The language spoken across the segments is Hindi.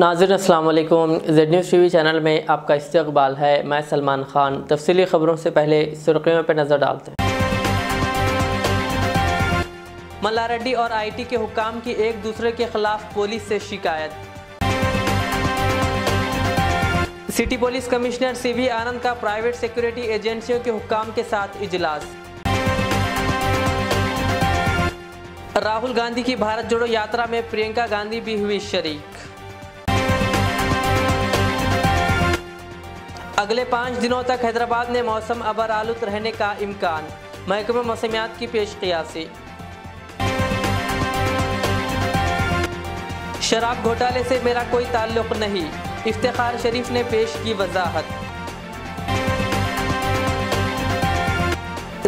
नाज़रीन अस्सलाम वालेकुम। ज़ेड न्यूज़ टीवी चैनल में आपका इस्तकबाल है। मैं सलमान खान। तफसीली खबरों से पहले सुर्खियों पर नज़र डालते हैं। मल्लारेड्डी और IT के हुक्काम की एक दूसरे के खिलाफ पुलिस से शिकायत। सिटी पुलिस कमिश्नर CV आनंद का प्राइवेट सिक्योरिटी एजेंसियों के हुक्काम के साथ इजलास। राहुल गांधी की भारत जोड़ो यात्रा में प्रियंका गांधी भी हुई शरीक। अगले 5 दिनों तक हैदराबाद में मौसम अबर आलूद रहने का इम्कान, महकमे मौसमियात की पेश क़ियासी। शराब घोटाले से मेरा कोई ताल्लुक़ नहीं, इफ्तिखार शरीफ ने पेश की वजाहत।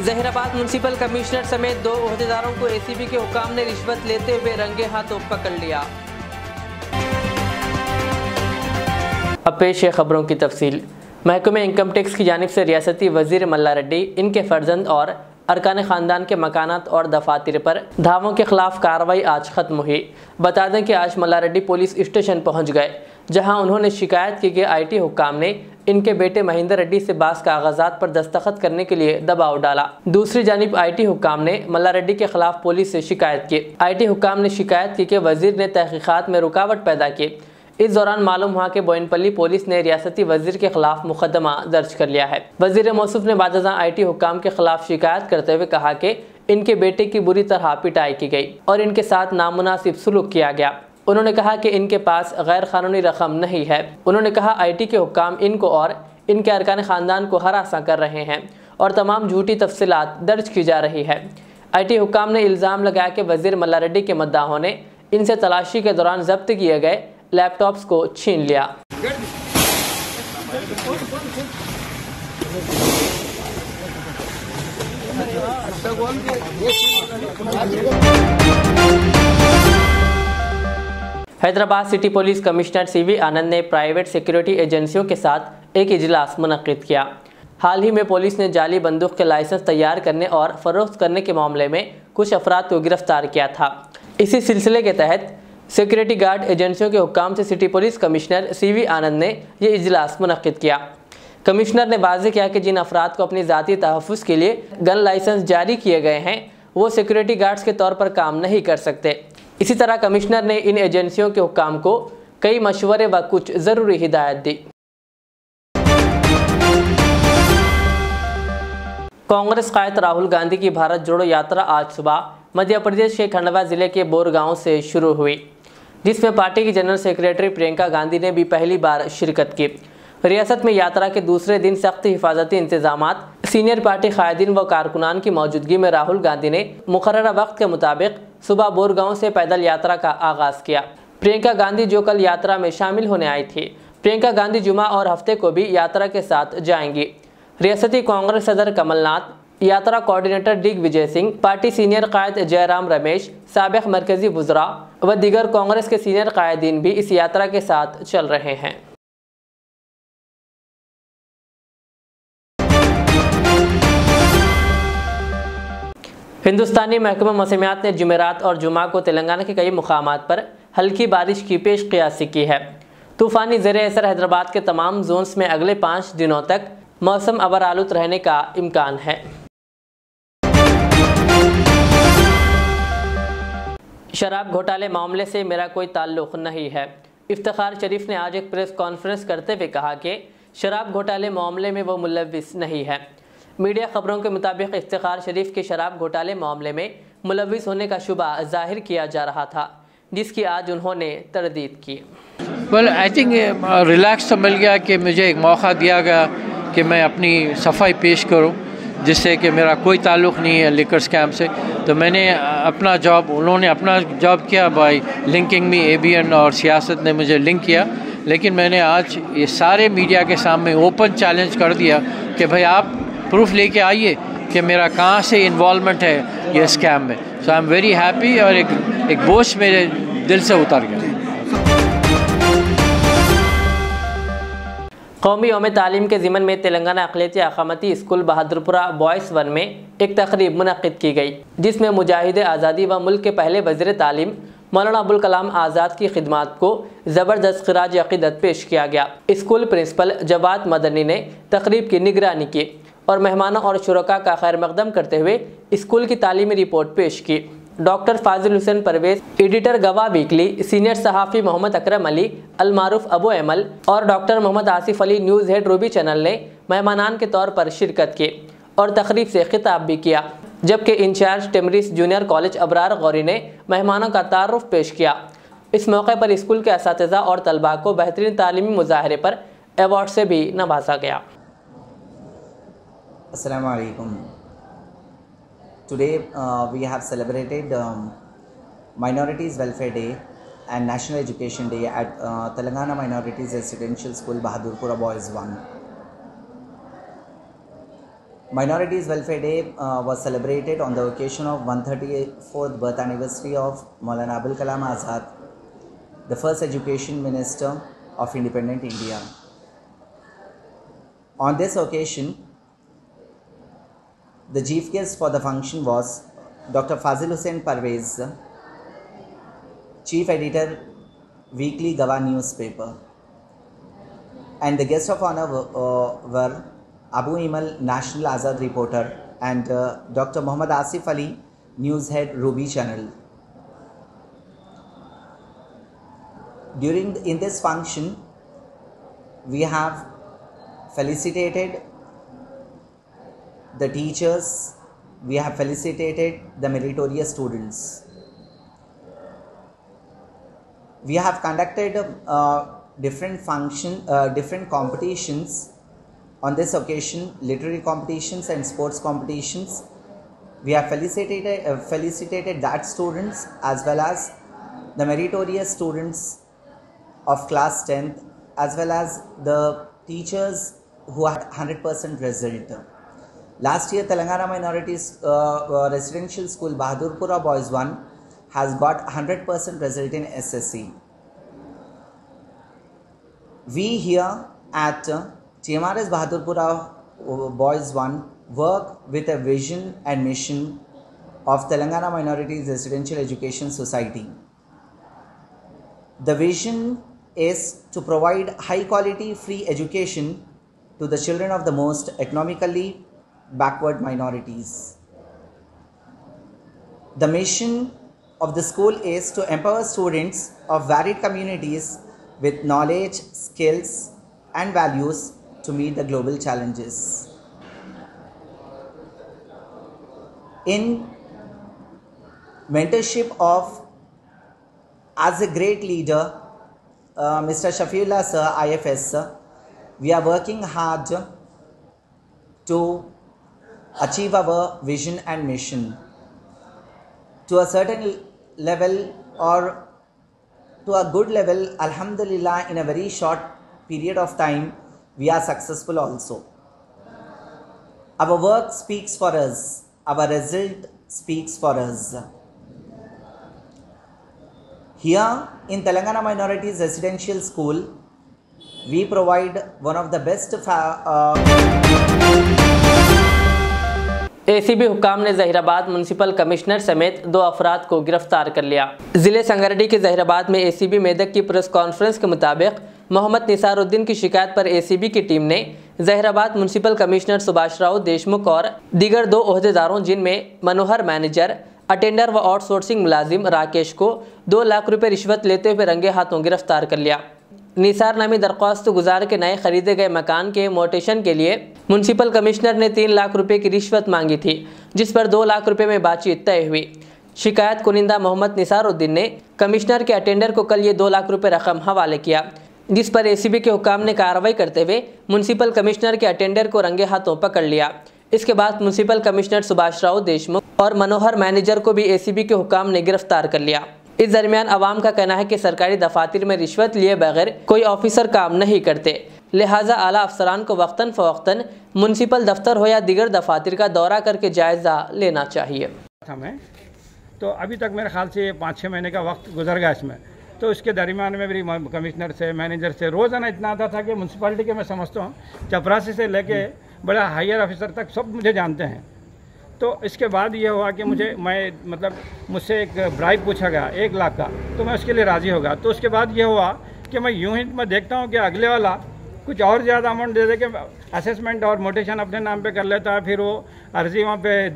जहीराबाद म्यूनसिपल कमिश्नर समेत 2 ओहदेदारों को ACB के हुक्काम ने रिश्वत लेते हुए रंगे हाथों पकड़ लिया। अब पेश है खबरों की तफसील। महकमे इनकम टैक्स की जानिब से रियासती वजीर मल्लारेड्डी, इनके फर्जंद और अरकान ख़ानदान के मकानात और दफातर पर धावों के खिलाफ कार्रवाई आज ख़त्म हुई। बता दें कि आज मल्लारेड्डी पुलिस स्टेशन पहुंच गए, जहां उन्होंने शिकायत की कि IT हुक्काम ने इनके बेटे महेंद्र रेड्डी से बास कागजात पर दस्तखत करने के लिए दबाव डाला। दूसरी जानिब IT हुक्काम ने मल्लारेड्डी के खिलाफ पुलिस से शिकायत की। IT हुक्काम ने शिकायत की कि वजीर ने तहकीकात में रुकावट पैदा की। इस दौरान मालूम हुआ कि बोयनपल्ली पुलिस ने रियासती वजीर के खिलाफ मुकदमा दर्ज कर लिया है। वजीर मौसूफ ने बादशाह IT हुक्काम के खिलाफ शिकायत करते हुए कहा कि इनके बेटे की बुरी तरह पिटाई की गई और इनके साथ नामुनासिब सलूक किया गया। उन्होंने कहा कि इनके पास गैर कानूनी रकम नहीं है। उन्होंने कहा IT के हुक्काम इनको और इनके अरकान ख़ानदान को हरासा कर रहे हैं और तमाम झूठी तफसीलात दर्ज की जा रही है। IT हुक्काम ने इल्ज़ाम लगाया कि वजीर मल्लारेड्डी के मद्दाहों ने इनसे तलाशी के दौरान जब्त किए गए लैपटॉप्स को छीन लिया। Hyderabad city police commissioner CV आनंद ने प्राइवेट सिक्योरिटी एजेंसियों के साथ एक इजलास मुनक्किद किया। हाल ही में पुलिस ने जाली बंदूक के लाइसेंस तैयार करने और फरोख्त करने के मामले में कुछ अफराद को गिरफ्तार किया था। इसी सिलसिले के तहत सिक्योरिटी गार्ड एजेंसियों के हुक्काम से सिटी पुलिस कमिश्नर CV आनंद ने यह इजलास मुनक्किद किया। कमिश्नर ने वाज़ेह किया कि जिन अफराद को अपनी ज़ाती तहफ़्फ़ुज़ के लिए गन लाइसेंस जारी किए गए हैं, वो सिक्योरिटी गार्ड्स के तौर पर काम नहीं कर सकते। इसी तरह कमिश्नर ने इन एजेंसियों के हुक्काम को कई मशवरे व कुछ ज़रूरी हिदायत दी। कांग्रेस कायद राहुल गांधी की भारत जोड़ो यात्रा आज सुबह मध्य प्रदेश के खंडवा ज़िले के बोरगांव से शुरू हुई, जिसमें पार्टी की जनरल सेक्रेटरी प्रियंका गांधी ने भी पहली बार शिरकत की। रियासत में यात्रा के दूसरे दिन सख्त हिफाजती इंतजामात, सीनियर पार्टी कायदीन व कारकुनान की मौजूदगी में राहुल गांधी ने मुकर्ररा वक्त के मुताबिक सुबह बोरगांव से पैदल यात्रा का आगाज़ किया। प्रियंका गांधी जो कल यात्रा में शामिल होने आई थी, प्रियंका गांधी जुमा और हफ्ते को भी यात्रा के साथ जाएंगी। रियासती कांग्रेस सदर कमलनाथ, यात्रा coordinator Digvijaya Singh, party senior कायद जयराम रमेश, साबिक मरकजी वज़रा व दीगर कांग्रेस के सीनियर कायदीन भी इस यात्रा के साथ चल रहे हैं। हिंदुस्तानी महकमा मौसमियात ने जुमेरात और जुमा को तेलंगाना के कई मुकामात पर हल्की बारिश की पेश क़ियासी की है। तूफ़ानी ज़ेरे असर हैदराबाद के तमाम जोन्स में अगले 5 दिनों तक मौसम अबर आलूद रहने का इम्कान है। शराब घोटाले मामले से मेरा कोई ताल्लुक़ नहीं है। इफ्तिखार शरीफ ने आज एक प्रेस कॉन्फ्रेंस करते हुए कहा कि शराब घोटाले मामले में वो मुलव्विस नहीं है। मीडिया खबरों के मुताबिक इफ्तिखार शरीफ के शराब घोटाले मामले में मुलव्विस होने का शुबा जाहिर किया जा रहा था, जिसकी आज उन्होंने तरदीद की। आई थिंक रिलैक्स तो मिल गया कि मुझे एक मौका दिया गया कि मैं अपनी सफाई पेश करूं, जिससे कि मेरा कोई ताल्लुक़ नहीं है लिकर स्कैम से। तो मैंने अपना जॉब, उन्होंने अपना जॉब किया बाय लिंकिंग मी ABN और सियासत ने मुझे लिंक किया। लेकिन मैंने आज ये सारे मीडिया के सामने ओपन चैलेंज कर दिया कि भाई आप प्रूफ लेके आइए कि मेरा कहाँ से इन्वॉल्वमेंट है ये स्कैम में। सो आई एम वेरी हैप्पी और एक बोझ मेरे दिल से उतर गया। कौमी यौम तालीम के ज़िमन में तेलंगाना अक़लियती अक़ामती स्कूल बहादुरपुरा बॉयज़ 1 में एक तक़रीब मुनक़्क़िद की गई, जिसमें मुजाहिद आज़ादी व मुल्क के पहले वज़ीर तालीम मौलाना अबुल कलाम आज़ाद की खिदमात को ज़बरदस्त खिराज अक़ीदत पेश किया गया। स्कूल प्रिंसिपल जवाद मदनी ने तकरीब की निगरानी की और मेहमानों और शुरका का खैर मकदम करते हुए स्कूल की तालीमी रिपोर्ट पेश की। Doctor Fazil Hussain Parvez, editor Gawah weekly, senior सहाफ़ी मोहम्मद अकरम अली, अलमारूफ अबू अमल और doctor Mohammad Asif Ali news head Ruby channel ने मेहमानान के तौर पर शिरकत की और तकरीब से खिताब भी किया, जबकि incharge TMREIS junior college Abrar Gouri ने मेहमानों का तारुफ पेश किया। इस मौके पर स्कूल के असातिज़ा और तलबा को बेहतरीन तालीमी मुजाहरे पर अवार्ड से भी नवाजा गया। Assalamu alaikum. Today we have celebrated Minorities Welfare Day and National Education Day at Telangana Minorities Residential School, Bahadurpura Boys 1. Minorities Welfare Day was celebrated on the occasion of 134th birth anniversary of Maulana Abul Kalam Azad, the first Education Minister of Independent India. On this occasion, the chief guest for the function was Dr. Fazil Hussain Parvez, Chief Editor, Weekly Gawah newspaper, and the guest of honor were Abu Imal, National Azad reporter, and Dr. Muhammad Asif Ali, news head, Ruby channel. In this function, we have felicitated the teachers, we have felicitated the meritorious students. We have conducted different competitions on this occasion, literary competitions and sports competitions. We have felicitated that students as well as the meritorious students of class 10th as well as the teachers who had 100% result. Last year, Telangana Minorities Residential School, Bahadurpura Boys 1 has got 100% result in SSC. We here at TMRS Bahadurpura Boys 1 work with a vision and mission of Telangana Minorities Residential Education Society. The vision is to provide high quality free education to the children of the most economically backward minorities. The mission of the school is to empower students of varied communities with knowledge, skills and values to meet the global challenges. In mentorship of as a great leader, Mr. Shafiullah sir, IFS sir, we are working hard to achieve our vision and mission. To a certain level or to a good level, alhamdulillah, in a very short period of time, we are successful also. Our work speaks for us, our result speaks for us. Here in Telangana Minorities Residential School, we provide one of the best ACB हुक्काम ने ज़हीराबाद म्यूनसिपल कमिश्नर समेत 2 अफराद को गिरफ्तार कर लिया। ज़िले संगारेड्डी के ज़हीराबाद में ACB मेदक की प्रेस कॉन्फ्रेंस के मुताबिक मोहम्मद निसारुद्दीन की शिकायत पर ACB की टीम ने ज़हीराबाद म्यूनसिपल कमिश्नर सुभाष राव देशमुख और दीगर 2 ओहदेदारों जिनमें मनोहर मैनेजर, अटेंडर व आउटसोर्सिंग मुलाजिम राकेश को 2 लाख रुपए रिश्वत लेते हुए रंगे हाथों गिरफ्तार कर लिया। निसार नामी दरख्वास्त गुजार के नए खरीदे गए मकान के मोटेशन के लिए म्यूनसिपल कमिश्नर ने 3 लाख रुपए की रिश्वत मांगी थी, जिस पर 2 लाख रुपए में बातचीत तय हुई। शिकायत कुनिंदा मोहम्मद निसारुद्दीन ने कमिश्नर के अटेंडर को कल ये 2 लाख रुपए रकम हवाले किया, जिस पर ACB के हुक्काम ने कार्रवाई करते हुए म्यूनसिपल कमिश्नर के अटेंडर को रंगे हाथों पकड़ लिया। इसके बाद म्यूनसिपल कमिश्नर सुभाष राव देशमुख और मनोहर मैनेजर को भी ACB के हुक्काम ने गिरफ्तार कर लिया। इस दरमियान अवाम का कहना है कि सरकारी दफातर में रिश्वत लिए बगैर कोई ऑफिसर काम नहीं करते, लिहाजा आला अफसरान को वक्तन फ़वक्तन म्यूनसिपल दफ्तर हो या दीगर दफातर का दौरा करके जायज़ा लेना चाहिए। हमें तो अभी तक मेरे ख्याल से 5-6 महीने का वक्त गुजर गया इसमें, तो इसके दरमियान में मेरी कमिश्नर से, मैनेजर से रोज़ाना इतना आता था कि म्यूनसिपालिटी के मैं समझता हूँ चपरासी से लेके बड़ा हायर ऑफिसर तक सब मुझे जानते हैं। तो इसके बाद ये हुआ कि मुझसे एक ब्राइब पूछा गया 1 लाख का, तो मैं उसके लिए राज़ी हो गया। तो उसके बाद ये हुआ कि मैं देखता हूँ कि अगले वाला कुछ और ज़्यादा अमाउंट दे के असेसमेंट और मोटेशन अपने नाम पे कर लेता है, फिर वो अर्जी वहाँ पे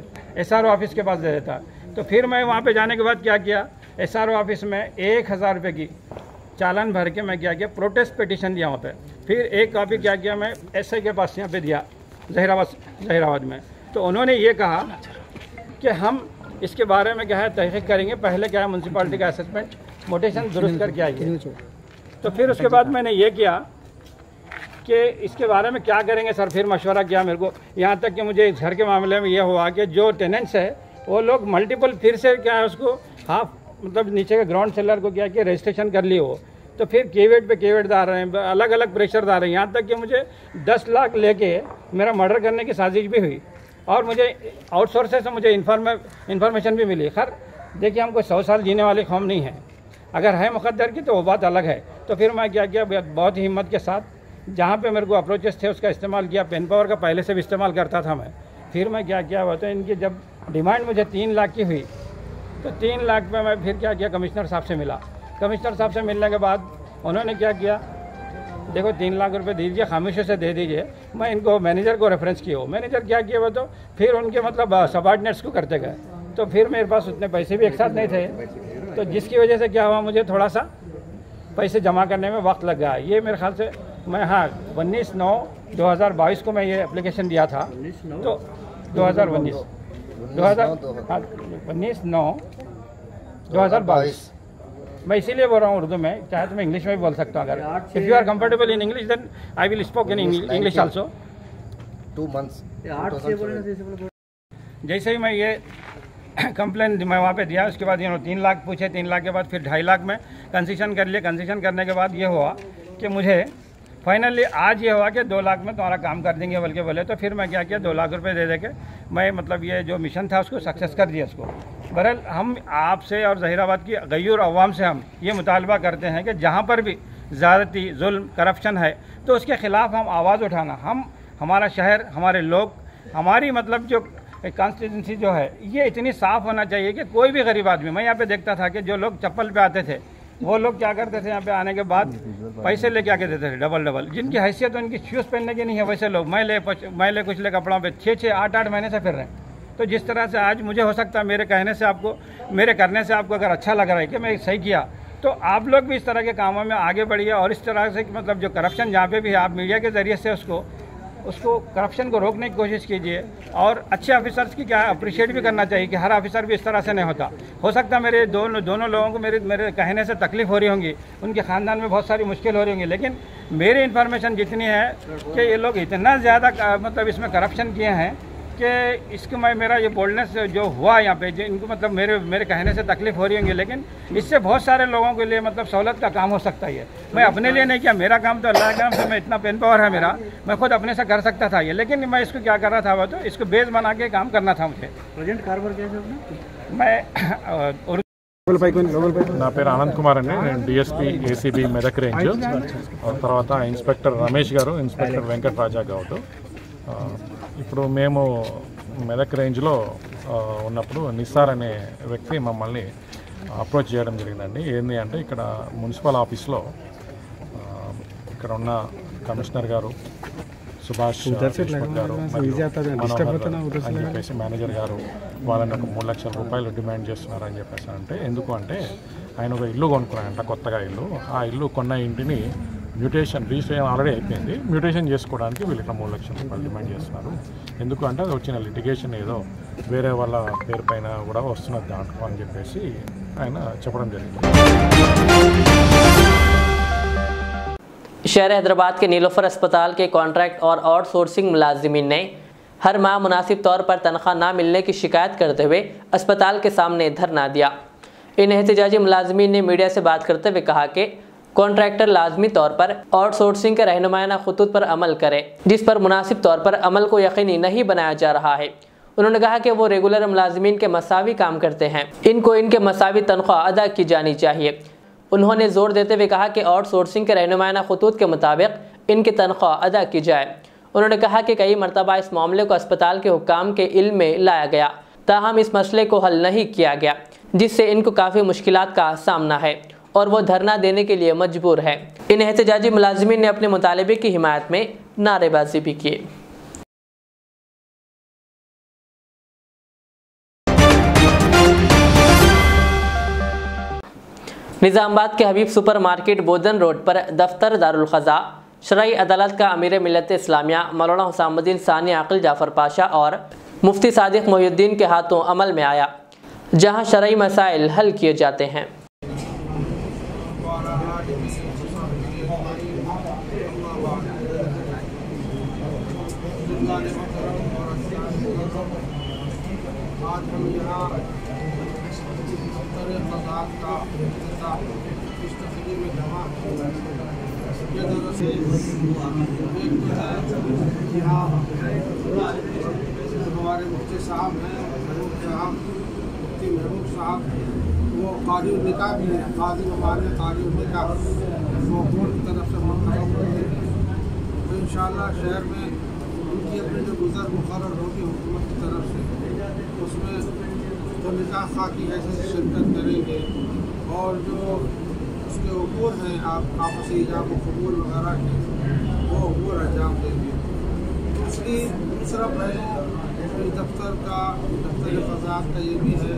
SRO ऑफिस के पास दे देता है। तो फिर मैं वहाँ पे जाने के बाद क्या किया, SRO ऑफिस में 1000 रुपये की चालान भर के मैं क्या किया, प्रोटेस्ट पिटीशन दिया वहाँ पे। फिर एक कॉपी क्या किया, मैं SI के पास यहाँ पे दिया जहीराबाद में। तो उन्होंने ये कहा कि हम इसके बारे में क्या है तहकीक करेंगे, पहले क्या है म्यूनसिपालिटी का असेसमेंट मोटेशन दुरुस्त करके आइए। तो फिर उसके बाद मैंने ये किया कि इसके बारे में क्या करेंगे सर, फिर मशवरा किया मेरे को। यहाँ तक कि मुझे इस घर के मामले में ये हुआ कि जो टेनेंट्स है वो लोग मल्टीपल फिर से क्या है उसको नीचे के ग्राउंड सेलर को क्या कि रजिस्ट्रेशन कर लिए हो, तो फिर केवेट पे केवेट डाल रहे हैं, अलग अलग प्रेशर डाल रहे हैं। यहाँ तक कि मुझे 10 लाख लेके मेरा मर्डर करने की साजिश भी हुई और मुझे आउटसोर्सेस से मुझे इन्फॉर्मेशन भी मिली। खैर देखिए, हमको 100 साल जीने वाली कौम नहीं है, अगर है मुक़द्दर की तो वो बात अलग है। तो फिर मैं क्या किया, बहुत ही हिम्मत के साथ जहाँ पे मेरे को अप्रोचेस थे उसका इस्तेमाल किया। पेन पावर का पहले से भी इस्तेमाल करता था मैं। फिर मैं क्या किया हुआ, तो इनकी जब डिमांड मुझे 3 लाख की हुई तो 3 लाख पे मैं फिर क्या किया, कमिश्नर साहब से मिला। कमिश्नर साहब से मिलने के बाद उन्होंने क्या किया, देखो 3 लाख रुपए दीजिए, खामोशी से दे दीजिए। मैं इनको मैनेजर को रेफरेंस किया हो, मैनेजर क्या किया वो, तो फिर उनके सबॉर्डिनेट्स को करते गए। तो फिर मेरे पास उतने पैसे भी एक साथ नहीं थे, तो जिसकी वजह से क्या हुआ, मुझे थोड़ा सा पैसे जमा करने में वक्त लग गया। ये मेरे ख्याल से मैं 19/9/2022 को मैं ये एप्लीकेशन दिया था। तो 19/9/2022 मैं इसीलिए बोल रहा हूँ उर्दू में, चाहे तो मैं इंग्लिश में भी बोल सकता हूँ। अगर if you are comfortable in English then I will spoke in English also. 2 months। जैसे ही मैं ये कंप्लेन मैं वहाँ पे दिया, उसके बाद 3 लाख पूछे, 3 लाख के बाद फिर 2.5 लाख में कंसेशन कर लिए। कंसेशन करने के बाद ये हुआ कि मुझे फाइनली आज ये हुआ कि 2 लाख में तुम्हारा काम कर देंगे बल्कि बोले। तो फिर मैं क्या किया, 2 लाख रुपए दे के मैं ये जो मिशन था उसको सक्सेस कर दिया उसको। बहरहाल हम आपसे और जहीराबाद की गयूर अवाम से हम ये मुतालबा करते हैं कि जहाँ पर भी ज़्यादती, जुल्म, करप्शन है तो उसके ख़िलाफ़ हम आवाज़ उठाना, हमारा शहर, हमारे लोग, हमारी जो कॉन्स्टिट्यूंसी जो है ये इतनी साफ़ होना चाहिए कि कोई भी गरीब आदमी, मैं यहाँ पे देखता था कि जो लोग चप्पल पे आते थे वो लोग क्या करते थे, यहाँ पे आने के बाद पैसे लेके आके देते थे डबल, जिनकी हैसियत उनकी शूज़ पहनने की नहीं है, वैसे लोग मैले कुचले कपड़ों पे 6-6, 8-8 महीने से फिर रहे हैं। तो जिस तरह से आज मुझे हो सकता है मेरे करने से आपको अगर अच्छा लग रहा है कि मैं सही किया, तो आप लोग भी इस तरह के कामों में आगे बढ़िए और इस तरह से जो करप्शन जहाँ पे भी है, आप मीडिया के ज़रिए से उसको करप्शन को रोकने की कोशिश कीजिए। और अच्छे ऑफिसर्स की क्या अप्रिशिएट भी करना चाहिए कि हर ऑफिसर भी इस तरह से नहीं होता। हो सकता है मेरे दोनों लोगों को मेरे कहने से तकलीफ़ हो रही होंगी, उनके ख़ानदान में बहुत सारी मुश्किल हो रही होंगी, लेकिन मेरी इन्फॉर्मेशन जितनी है कि ये लोग इतना ज़्यादा इसमें करप्शन किए हैं कि इसको मेरा ये बोलनेस जो हुआ यहाँ पे, जो इनको मेरे कहने से तकलीफ़ हो रही होंगी, लेकिन इससे बहुत सारे लोगों के लिए सहूलत का काम हो सकता है। मैं अपने लिए नहीं किया, मेरा काम तो अल्लाह के नाम से, मैं इतना पेन पावर है मेरा, मैं खुद अपने से कर सकता था ये, लेकिन मैं इसको क्या कर रहा था, वो तो इसको बेस बना के काम करना था मुझे। प्रेजेंट कारभार कैसे मैं నా పేరు ఆనంద్ కుమార్ అండి, నేను డిఎస్పీ ఏసీబీ మెదక్ రేంజ్, తర్వాత ఇన్స్పెక్టర్ రమేష్ గారు, ఇన్స్పెక్టర్ వెంకట్ రాజా గౌడ్. ఇప్పుడు మేము మెదక్ రేంజ్లో ఉన్నప్పుడు నిస్సార్ అనే వ్యక్తి మమ్మల్ని అప్రోచ్ చేయడం జరిగిందండి. ఏంటి అంటే ఇక్కడ మున్సిపల్ ఆఫీస్లో ఇక్కడ ఉన్న కమిషనర్ గారు, సుభాష్ గారు అని చెప్పేసి మేనేజర్ గారు వాళ్ళని ఒక 3 లక్షల రూపాయలు డిమాండ్ చేస్తున్నారని చెప్పేసి అంటే, ఎందుకు అంటే ఆయన ఒక ఇల్లు కొనుక్కున్నారంట, కొత్తగా ఇల్లు. ఆ ఇల్లు కొన్న ఇంటిని రిజిస్ట్రేషన్ ఆల్రెడీ అయిపోయింది, మ్యూటేషన్ చేసుకోవడానికి వీళ్ళు ఇక్కడ 3 లక్షల రూపాయలు డిమాండ్ చేస్తున్నారు. ఎందుకు అంటే అది వచ్చిన లిటిగేషన్ ఏదో వేరే వాళ్ళ పేరు పైన కూడా వస్తున్నది దాంట్లో అని చెప్పేసి ఆయన చెప్పడం జరిగింది. शहर हैदराबाद के नीलोफर अस्पताल के कॉन्ट्रैक्ट और आउटसोर्सिंग मुलाजिमीन ने हर माह मुनासिब तौर पर तनख्वाह ना मिलने की शिकायत करते हुए अस्पताल के सामने धरना दिया। इन एहतजाजी मुलाजिमीन ने मीडिया से बात करते हुए कहा कि कॉन्ट्रैक्टर लाजमी तौर पर आउटसोर्सिंग के रहनुमायाना खतूत पर अमल करे, जिस पर मुनासिब तौर पर अमल को यकीनी नहीं बनाया जा रहा है। उन्होंने कहा कि वो रेगुलर मुलाजिमीन के मसावी काम करते हैं, इनको इनके मसावी तनख्वाह अदा की जानी चाहिए। उन्होंने जोर देते हुए कहा कि आउटसोर्सिंग के रहनुमायाना खतूत के मुताबिक इनकी तनख्वाह अदा की जाए। उन्होंने कहा कि कई मरतबा इस मामले को अस्पताल के हुक्काम के इल्म में लाया गया, ताहम इस मसले को हल नहीं किया गया, जिससे इनको काफ़ी मुश्किलात का सामना है और वो धरना देने के लिए मजबूर है। इन एहतजाजी मुलाजिमीन ने अपने मुतालबे की हिमायत में नारेबाजी भी की। निज़ामाबाद के हबीब सुपर मार्केट बोदन रोड पर दफ्तर दारुल ख़ज़ा शरई अदालत का अमीर मिल्लत इस्लामिया मौलाना हुसामुद्दीन सानी आकिल जाफ़र पाशा और मुफ्ती सादिक मोहिउद्दीन के हाथों अमल में आया, जहां शरई मसाइल हल किए जाते हैं। हमारे मुफ्ती साहब हैं, मुफ्ती महबूब साहब, वो काजी निकाह भी हैं, काजी हमारे काजी निकाह वो कोर्ट की तरफ से मुंतखब होते हैं। तो इंशाअल्लाह शहर में उनकी अपनी जो गुज़र मुकर्रर होगी हुकूमत की तरफ से, उसमें तो निकाह खाकी ऐसे शिरकत करेंगे और जो उसके उमूर हैं आपसी इजाब कबूल वगैरह के वो उमूर अंजाम देंगे। इसलिए दूसरा पहलू दफ्तर फ़ज़ात का ये भी है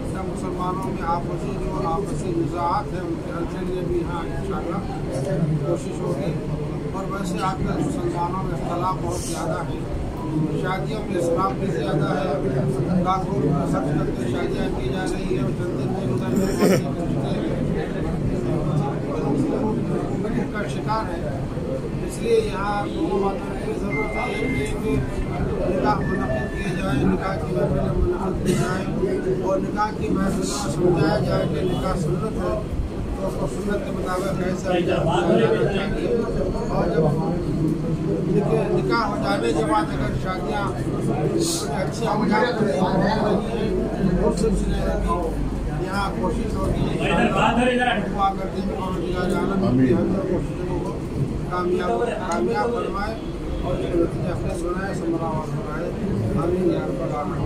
कि मुसलमानों में आपसी निज़ात है उनके हल के लिए भी यहाँ इंशाअल्लाह कोशिश होगी। और वैसे आजकल मुसलमानों में इख्तलाफ बहुत ज़्यादा है, शादियों में इसराफ भी ज़्यादा है, लाखों रुपये खर्च करके शादियाँ की जा रही है और जल्दी में उधर का शिकार है। इसलिए यहाँ दोनों बातों की ज़रूरत है। एक कि निकाह मुनक़िद किए जाए, निकाह की महफिलें मुनक़िद की जाए और निकाह की महफिलों में समझाया जाए कि निकाह सुन्नत है तो उसको सुन्नत के मुताबिक कैसे अंजाम दिया जाना चाहिए। और जब निकाह हो जाने के बाद अगर शादियाँ अच्छी अंजाम उस सिलसिले में यहाँ कोशिश होगी दुआ करते हैं कामयाब बनवाए और नतीजा अपने सुनाए समरावास बनाए। आमीन या रब्बल आलमीन।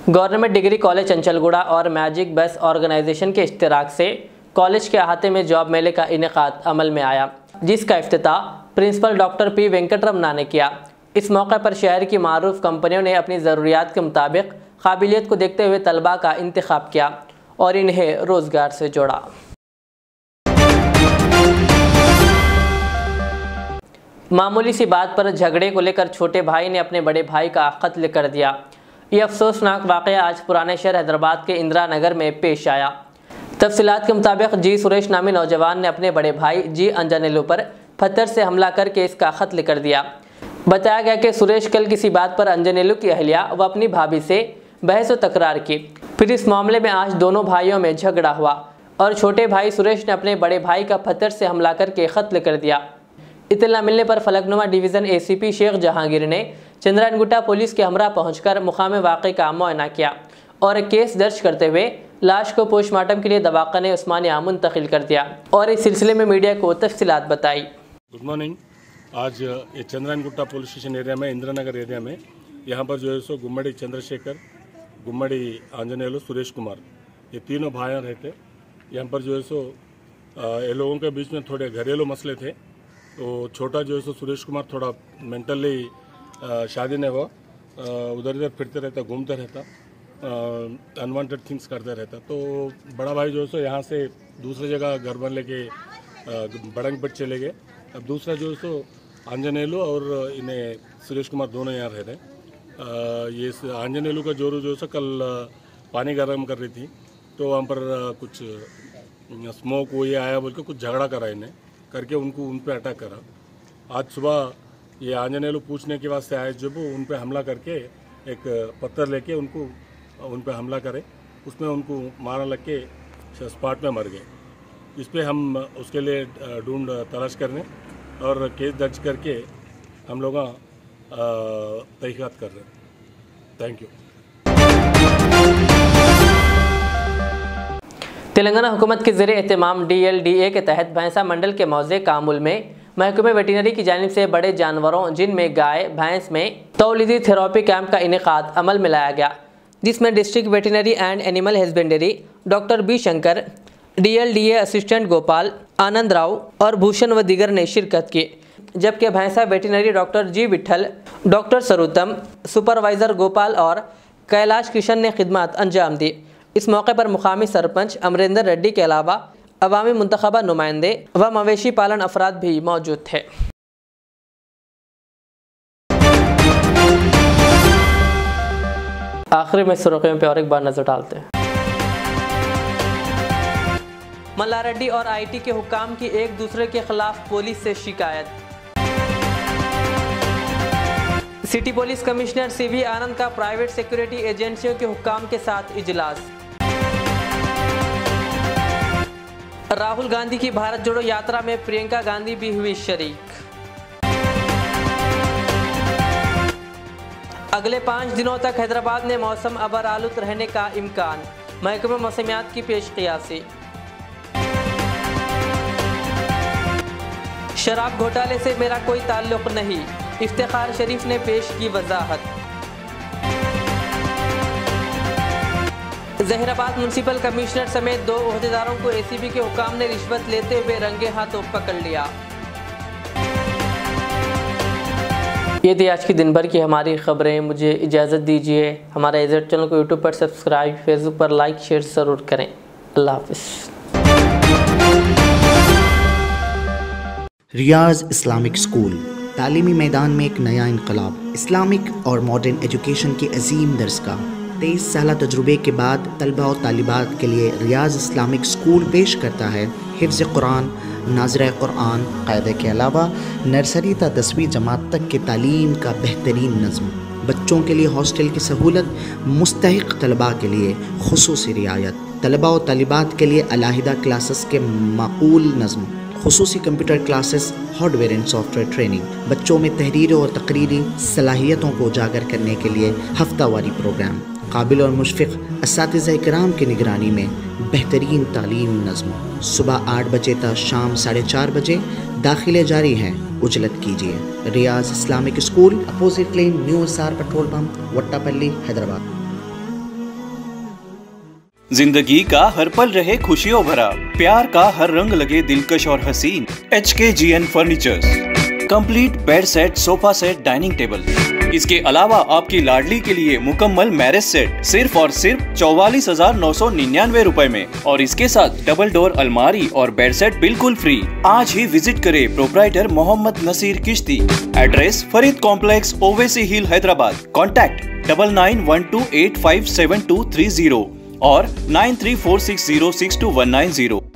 गवर्नमेंट डिग्री कॉलेज चंचलगुड़ा और मैजिक बस ऑर्गेनाइजेशन के इश्तिराक से कॉलेज के अहाते में जॉब मेले का इनेकाद अमल में आया, जिसका इफ्तिताह प्रिंसिपल डॉक्टर पी वेंकटरमना ने किया। इस मौके पर शहर की मारूफ कंपनियों ने अपनी ज़रूरियात के मुताबिक काबिलियत को देखते हुए तलबा का इंतखाब किया और इन्हें रोज़गार से जोड़ा। मामूली सी बात पर झगड़े को लेकर छोटे भाई ने अपने बड़े भाई का कत्ल कर दिया। ये अफसोसनाक वाक़या आज पुराने शहर हैदराबाद के इंदिरा नगर में पेश आया। तफसीलात के मुताबिक जी सुरेश नामी नौजवान ने अपने बड़े भाई जी अंजनेलू पर पत्थर से हमला करके इसका कत्ल कर दिया। बताया गया कि सुरेश कल किसी बात पर अंजनेलू की अहलिया व अपनी भाभी से बहस व तकरार की, फिर इस मामले में आज दोनों भाइयों में झगड़ा हुआ और छोटे भाई सुरेश ने अपने बड़े भाई का पत्थर से हमला करके कत्ल कर दिया। इत्तला मिलने पर फलकनुमा डिवीज़न ACP शेख जहांगीर ने चंद्रायनगुट्टा पुलिस के हमरा पहुंचकर मुकाम वाक़े का मुआयना किया और केस दर्ज करते हुए लाश को पोस्टमार्टम के लिए दवाखाने उस्मानिया मुंतकिल कर दिया और इस सिलसिले में मीडिया को तफसीलात बताई। Good morning. आज ये चंद्रायनगुट्टा पुलिस स्टेशन एरिया में इंदिरा नगर एरिया में यहाँ पर जो है सो गुम्मड़ी चंद्रशेखर, गुम्मड़ी आंजनेलू, सुरेश कुमार, ये तीनों भाई रहते। यहाँ पर जो है सो ये लोगों के बीच में थोड़े घरेलू मसले थे। तो छोटा जो है सो सुरेश कुमार थोड़ा मेंटली शादी नहीं हुआ, उधर इधर फिरते रहता, घूमते रहता, अनवांटेड थिंग्स करते रहता। तो बड़ा भाई जो है सो यहाँ से दूसरी जगह घर बन लेके बड़ंगपेट चले गए। अब दूसरा जो है सो आंजनेलू और इन्हें सुरेश कुमार दोनों यहाँ रह रहे। ये आंजनेलू का जोरू जो है सो कल पानी गर्म कर रही थी, तो वहाँ पर कुछ स्मोक वो ये आया बोल के कुछ झगड़ा करा इन्हें करके उनको उन पे अटैक करा। आज सुबह ये आंजनेलू पूछने के वास्ते आए, जब उन पे हमला करके एक पत्थर लेके उन पे हमला करे, उसमें उनको मारा लग के स्पॉट में मर गए। इस पे हम उसके लिए ढूंढ तलाश करने और केस दर्ज करके हम लोग तहकीकात कर रहे हैं। Thank you. तेलंगाना हुकूमत के ज़रिए एहतमाम DLDA के तहत भैंसा मंडल के मौज़े कामुल में महकमे वेटरनरी की जानिब से बड़े जानवरों जिनमें गाय भैंस में तौलीदी थेरेपी कैंप का इनेकाद अमल में लाया गया, जिसमें district veterinary and animal husbandry doctor B Shankar, DLDA assistant Gopal, Anand Rao और भूषण व दीगर ने शिरकत की। जबकि Bhainsa veterinary doctor G Vithal, doctor Sarutham, supervisor Gopal और कैलाश किशन ने खिदमत अंजाम दी। इस मौके पर मुकामी सरपंच अमरिंदर रेड्डी के अलावा अवामी मुंतखबा नुमाइंदे व मवेशी पालन अफराद भी मौजूद थे। आखिर में सुर्खियों पर और एक बार नजर डालते हैं। मल्लारेड्डी और IT के हुक्काम की एक दूसरे के खिलाफ पुलिस से शिकायत। सिटी पुलिस कमिश्नर CV आनंद का प्राइवेट सिक्योरिटी एजेंसियों के हुक्काम के साथ इजलास। राहुल गांधी की भारत जोड़ो यात्रा में प्रियंका गांधी भी हुई शरीक। अगले 5 दिनों तक हैदराबाद में मौसम अबर आलूद रहने का इम्कान, महकमा मौसमियात की पेश क़ियासी। शराब घोटाले से मेरा कोई ताल्लुक़ नहीं, इफ्तिखार शरीफ ने पेश की वजाहत। जहीराबाद म्यूनसिपल कमिश्नर समेत 2 ओहदेदारों को ACB के हुकाम ने रिश्वत लेते हुए रंगे हाथों पकड़ लिया। ये थी आज की दिन भर की हमारी खबरें। मुझे इजाज़त दीजिए। हमारा एजेड चैनल को यूट्यूब पर सब्सक्राइब, फेसबुक पर लाइक शेयर ज़रूर करें। अल्लाह हाफ़िज़। रियाज इस्लामिक स्कूल तालीमी मैदान में एक नया इनकलाब। इस्लामिक और मॉडर्न एजुकेशन की अजीम दरसगाह। 23 साल तजुर्बे के बाद तलबा और तालिबात के लिए रियाज इस्लामिक स्कूल पेश करता है हिफ्ज़ कुरान, नाज़िरा कुरान क़ायदे के अलावा नर्सरी ता 10वीं जमात तक के तालीम का बेहतरीन नज़्म। बच्चों के लिए हॉस्टल की सहूलत, मुस्तहिक़ तलबा के लिए खुसूसी रियायत, तलबा और तालिबात के लिए अलहदा क्लासेस के माकूल नज़्म, खुसूसी computer classes, hardware and software training. बच्चों में तहरीरी और तकरीरी सलाहियतों को उजागर करने के लिए हफ्तावारी प्रोग्राम। काबिल और मुशफ़िक़ असातिज़ा इकराम की निगरानी में बेहतरीन तालीम नज़्म। सुबह 8 बजे तक शाम 4:30 बजे दाखिले जारी हैं। उजलत कीजिए। Riyaz Islamic school, opposite lane, new SR petrol pump, Vattepally, Hyderabad. जिंदगी का हर पल रहे खुशियों भरा, प्यार का हर रंग लगे दिलकश और हसीन। HKGN furnitures, complete bed set, sofa set, dining table. इसके अलावा आपकी लाडली के लिए मुकम्मल मैरिज सेट सिर्फ और सिर्फ 44,999 रुपए में, और इसके साथ डबल डोर अलमारी और बेड सेट बिल्कुल फ्री। आज ही विजिट करें प्रोप्राइटर मोहम्मद नसीर किश्ती। एड्रेस फरीद कॉम्प्लेक्स, ओवैसी हिल, हैदराबाद। कॉन्टैक्ट 9912857230 और 9346062190।